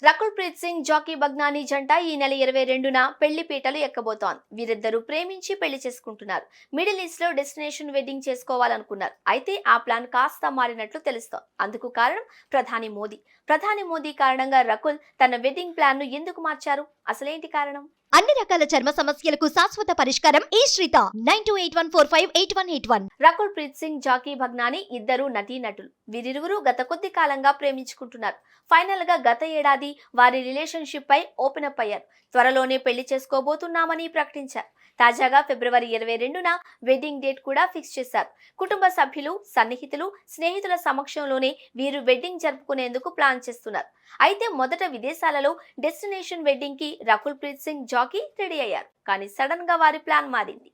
Rakul Preet Singh Jackie బగ్నానీ జంట ఈ నెల 22న పెళ్లి పీటలు ఎక్కబోతోంది. వీరిద్దరూ ప్రేమించి పెళ్లి చేసుకుంటున్నారు. మిడిల్ ఈస్ట్ లో డెస్టినేషన్ వెడ్డింగ్ చేసుకోవాలనుకున్నారు. అయితే ఆ ప్లాన్ కాస్త మారినట్లు తెలుస్తోంది. అందుకు కారణం ప్రధాని మోదీ కారణంగా రకుల్ తన వెడ్డింగ్ ప్లాన్ ను ఎందుకు మార్చారు? అసలేంటి కారణం? అన్ని రకాల చర్మ సమస్యలకు శాశ్వత పరిష్కారం ఈ శ్రీత 9281458181. రకుల్ ప్రీత్ సింగ్ జాకీ బగ్నానీ ఇద్దరు నటీనటులు. వీరిరువురు గత కొద్ది కాలంగా ప్రేమించుకుంటున్నారు. ఫైనల్ గా గత ఏడాది వారి రిలేషన్షిప్ పై ఓపెన్ అప్ అయ్యారు. త్వరలోనే పెళ్లి చేసుకోబోతున్నామని ప్రకటించారు. తాజాగా ఫిబ్రవరి 22న వెడ్డింగ్ డేట్ కూడా ఫిక్స్ చేశారు. కుటుంబ సభ్యులు, సన్నిహితులు, స్నేహితుల సమక్షంలోనే వీరు వెడ్డింగ్ జరుపుకునేందుకు ప్లాన్ చేస్తున్నారు. అయితే మొదట విదేశాలలో డెస్టినేషన్ వెడ్డింగ్ కి రకుల్ ప్రీత్ సింగ్ జాకీ రెడీ అయ్యారు. కానీ సడన్ గా వారి ప్లాన్ మారింది.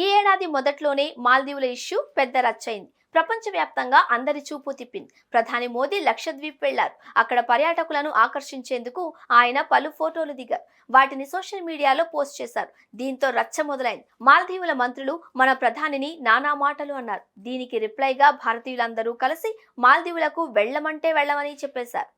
ఈ ఏడాది మొదట్లోనే మాల్దీవుల ఇష్యూ పెద్ద రచ్చయింది. ప్రపంచవ్యాప్తంగా అందరి చూపు తిప్పింది. ప్రధాని మోదీ లక్షద్వీప్ వెళ్లారు. అక్కడ పర్యాటకులను ఆకర్షించేందుకు ఆయన పలు ఫోటోలు దిగారు. వాటిని సోషల్ మీడియాలో పోస్ట్ చేశారు. దీంతో రచ్చ మొదలైంది. మాల్దీవుల మంత్రులు మన ప్రధానిని నానా మాటలు అన్నారు. దీనికి రిప్లైగా భారతీయులందరూ కలిసి మాల్దీవులకు వెళ్లమంటే వెళ్లమని చెప్పేశారు.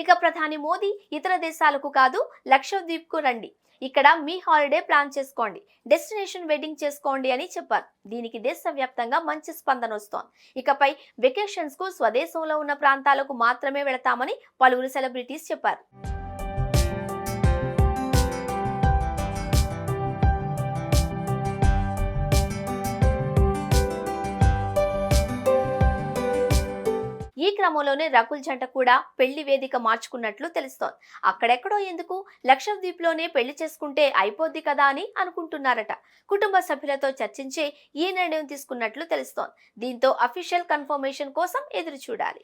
ఇక ప్రధాని మోదీ ఇతర దేశాలకు కాదు, లక్షద్వీప్ కు రండి, ఇక్కడ మీ హాలిడే ప్లాన్ చేసుకోండి, డెస్టినేషన్ వెడ్డింగ్ చేసుకోండి అని చెప్పారు. దీనికి దేశవ్యాప్తంగా మంచి స్పందన వస్తోంది. ఇకపై వెకేషన్స్ కు స్వదేశంలో ఉన్న ప్రాంతాలకు మాత్రమే వెళతామని పలువురు సెలబ్రిటీస్ చెప్పారు. ఈ క్రమంలోనే రకుల్ జంట కూడా పెళ్లి వేదిక మార్చుకున్నట్లు తెలుస్తోంది. అక్కడెక్కడో ఎందుకు, లక్షద్వీప్ లోనే పెళ్లి చేసుకుంటే అయిపోద్ది కదా అని అనుకుంటున్నారట. కుటుంబ సభ్యులతో చర్చించే ఈ నిర్ణయం తీసుకున్నట్లు తెలుస్తోంది. దీంతో అఫీషియల్ కన్ఫర్మేషన్ కోసం ఎదురు చూడాలి.